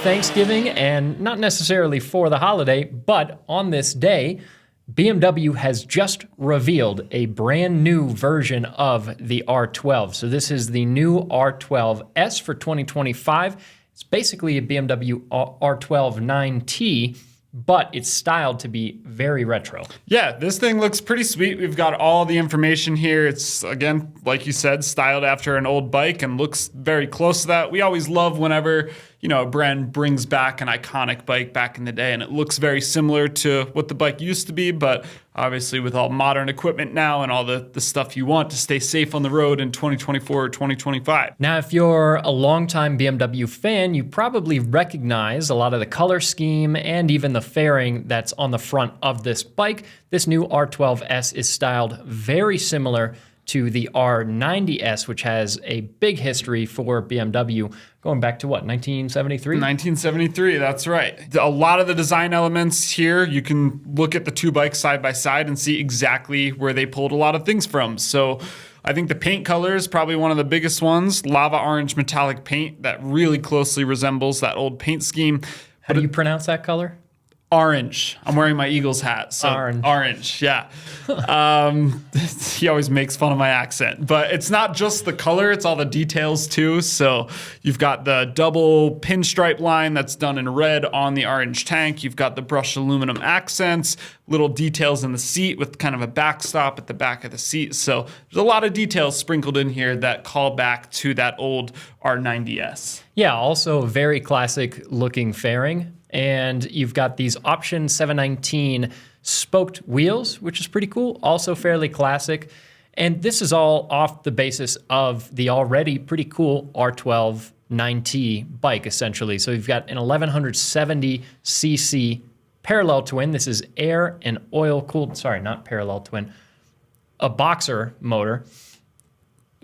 Thanksgiving, and not necessarily for the holiday, but on this day, BMW has just revealed a brand new version of the R12. So this is the new R12s for 2025. It's basically a BMW R12 9T, but it's styled to be very retro. Yeah, this thing looks pretty sweet. We've got all the information here. It's, again, like you said, styled after an old bike and looks very close to that. We always love whenever, a brand brings back an iconic bike back in the day, and it looks very similar to what the bike used to be, but obviously with all modern equipment now and all the stuff you want to stay safe on the road in 2024 or 2025. Now, if you're a longtime BMW fan, you probably recognize a lot of the color scheme and even the fairing that's on the front of this bike. This new R12s is styled very similar to the R90s, which has a big history for BMW going back to 1973? 1973, that's right. A lot of the design elements here, you can look at the two bikes side by side and see exactly where they pulled a lot of things from. So I think the paint color is probably one of the biggest ones. Lava orange metallic paint that really closely resembles that old paint scheme. How do you pronounce that color? Orange. I'm wearing my Eagles hat, so orange, yeah. He always makes fun of my accent. But it's not just the color, it's all the details too. So you've got the double pinstripe line that's done in red on the orange tank. You've got the brushed aluminum accents, little details in the seat with kind of a backstop at the back of the seat. So there's a lot of details sprinkled in here that call back to that old R90s. Yeah, also very classic looking fairing. And you've got these Option 719 spoked wheels, which is pretty cool, also fairly classic. And this is all off the basis of the already pretty cool R12 9T bike, essentially. So you've got an 1170cc parallel twin. This is air and oil cooled, sorry, not parallel twin, a boxer motor.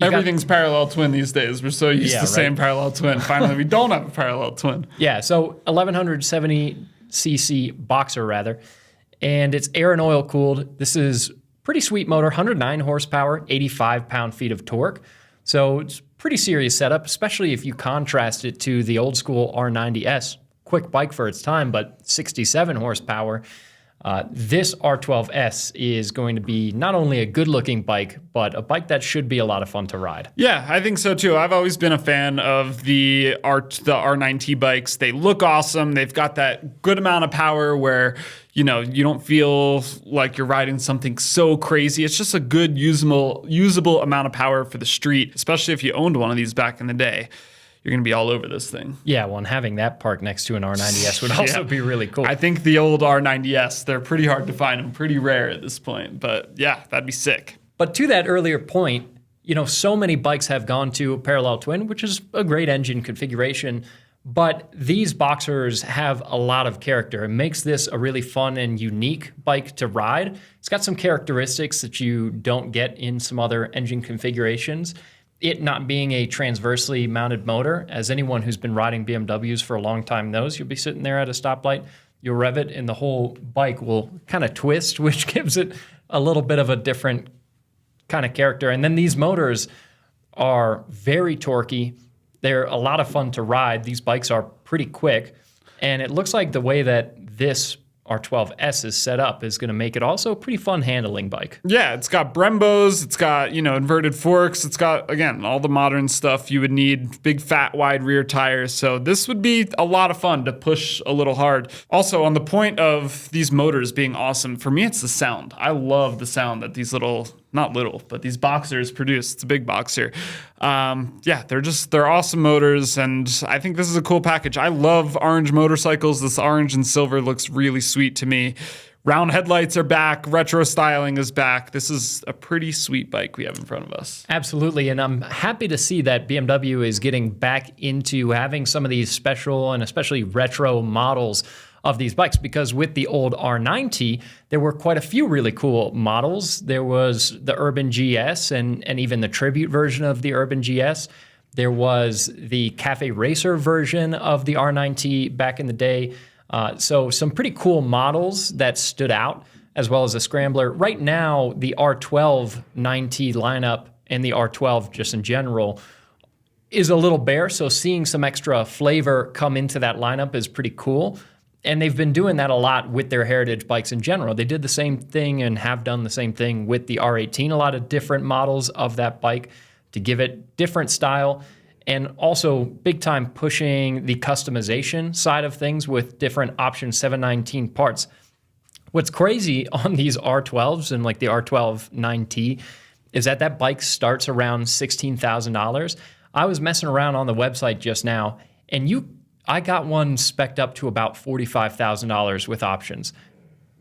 Everything's parallel twin these days. We're so used to saying parallel twin. Finally, we don't have a parallel twin. Yeah, so 1170cc boxer, rather. And it's air and oil cooled. This is pretty sweet motor, 109 horsepower, 85 pound-feet of torque. So it's pretty serious setup, especially if you contrast it to the old school R90s. Quick bike for its time, but 67 horsepower. This R12s is going to be not only a good-looking bike, but a bike that should be a lot of fun to ride. Yeah, I think so too. I've always been a fan of the R9T bikes. They look awesome. They've got that good amount of power where, you don't feel like you're riding something so crazy. It's just a good, usable amount of power for the street, especially if you owned one of these back in the day. You're going to be all over this thing. Yeah, well, and having that parked next to an R90s would also be really cool. I think the old R90s, they're pretty hard to find and pretty rare at this point. But yeah, that'd be sick. But to that earlier point, so many bikes have gone to a parallel twin, which is a great engine configuration. But these boxers have a lot of character. It makes this a really fun and unique bike to ride. It's got some characteristics that you don't get in some other engine configurations. It not being a transversely mounted motor, as anyone who's been riding BMWs for a long time knows, you'll be sitting there at a stoplight, you'll rev it, and the whole bike will kind of twist, which gives it a little bit of a different kind of character. And then these motors are very torquey. They're a lot of fun to ride. These bikes are pretty quick. And it looks like the way that this R12s is set up is going to make it also a pretty fun handling bike. Yeah, it's got Brembos, it's got, inverted forks, it's got, again, all the modern stuff you would need, big fat wide rear tires. So this would be a lot of fun to push a little hard. Also, on the point of these motors being awesome, for me it's the sound. I love the sound that these these boxers produce. It's a big boxer. They're awesome motors, and I think this is a cool package. I love orange motorcycles. This orange and silver looks really sweet to me. Round headlights are back. Retro styling is back. This is a pretty sweet bike we have in front of us. Absolutely, and I'm happy to see that BMW is getting back into having some of these special and especially retro models of these bikes, because with the old R9T, there were quite a few really cool models. There was the Urban GS and even the tribute version of the Urban GS. There was the Cafe Racer version of the R9T back in the day. So some pretty cool models that stood out, as well as a Scrambler. Right now, the R12 9T lineup and the R12 just in general is a little bare, so seeing some extra flavor come into that lineup is pretty cool. And they've been doing that a lot with their heritage bikes in general. They did the same thing and have done the same thing with the R18, a lot of different models of that bike to give it different style, and also big time pushing the customization side of things with different Option 719 parts. What's crazy on these R12s and like the R12 9T is that bike starts around $16,000. I was messing around on the website just now, and I got one spec'd up to about $45,000 with options.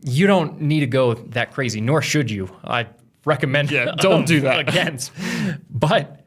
You don't need to go that crazy, nor should you. I recommend don't do that. against. But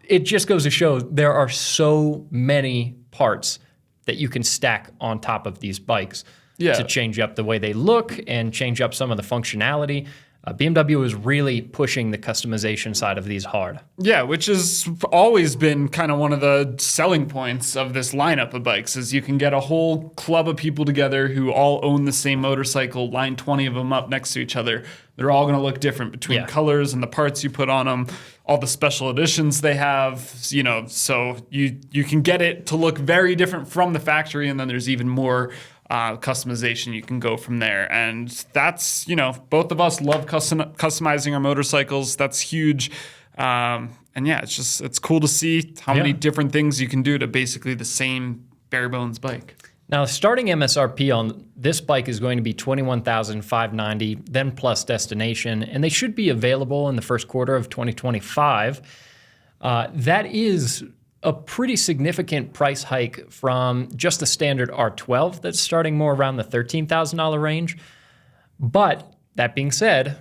it just goes to show there are so many parts that you can stack on top of these bikes to change up the way they look and change up some of the functionality. BMW is really pushing the customization side of these hard. Yeah, which has always been kind of one of the selling points of this lineup of bikes is you can get a whole club of people together who all own the same motorcycle, line 20 of them up next to each other. They're all going to look different between colors and the parts you put on them, all the special editions they have, so you can get it to look very different from the factory, and then there's even more customization you can go from there. And that's, both of us love customizing our motorcycles. That's huge. And yeah, it's cool to see how many different things you can do to basically the same bare bones bike. Now, starting MSRP on this bike is going to be $21,590, then plus destination, and they should be available in the first quarter of 2025. That is a pretty significant price hike from just the standard R12 that's starting more around the $13,000 range. But that being said,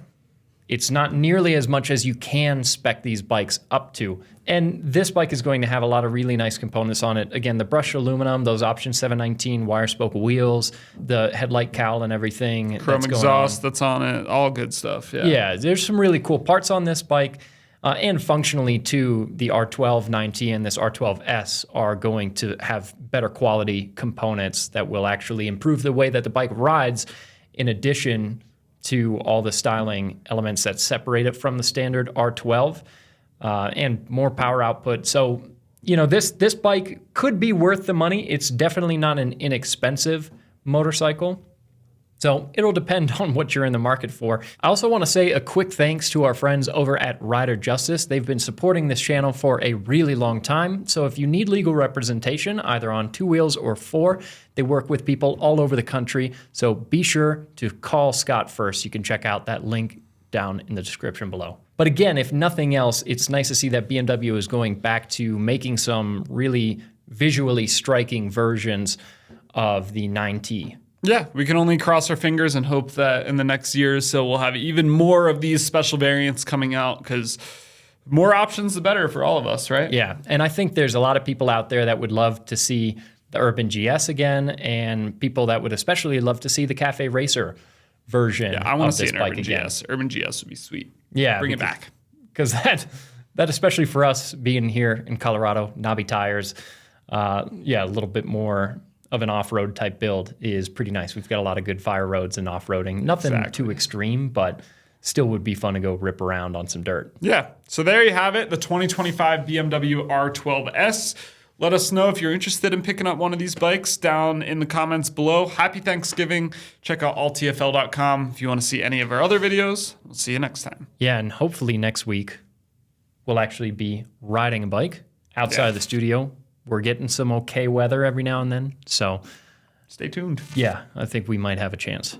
it's not nearly as much as you can spec these bikes up to. And this bike is going to have a lot of really nice components on it. Again, the brushed aluminum, those Option 719 wire spoke wheels, the headlight cowl and everything. Chrome exhaust that's on it, all good stuff. Yeah, there's some really cool parts on this bike. And functionally, too, the R12 9T and this R12S are going to have better quality components that will actually improve the way that the bike rides, in addition to all the styling elements that separate it from the standard R12 and more power output. So, this bike could be worth the money. It's definitely not an inexpensive motorcycle. So it'll depend on what you're in the market for. I also want to say a quick thanks to our friends over at Rider Justice. They've been supporting this channel for a really long time. So if you need legal representation, either on 2 wheels or 4, they work with people all over the country. So be sure to call Scott first. You can check out that link down in the description below. But again, if nothing else, it's nice to see that BMW is going back to making some really visually striking versions of the 9T. Yeah, we can only cross our fingers and hope that in the next year or so we'll have even more of these special variants coming out, because more options, the better for all of us, right? Yeah, and I think there's a lot of people out there that would love to see the Urban GS again, and people that would especially love to see the Cafe Racer version. Yeah, I want to see an Urban GS. Urban GS would be sweet. Yeah, bring it back. Because that especially for us being here in Colorado, knobby tires, a little bit more of an off-road type build is pretty nice. We've got a lot of good fire roads and off-roading. Nothing too extreme, but still would be fun to go rip around on some dirt. Yeah. So there you have it, the 2025 BMW R12s. Let us know if you're interested in picking up one of these bikes down in the comments below. Happy Thanksgiving. Check out alltfl.com if you want to see any of our other videos. We'll see you next time. Yeah, and hopefully next week we'll actually be riding a bike outside of the studio. We're getting some okay weather every now and then, so stay tuned. Yeah, I think we might have a chance.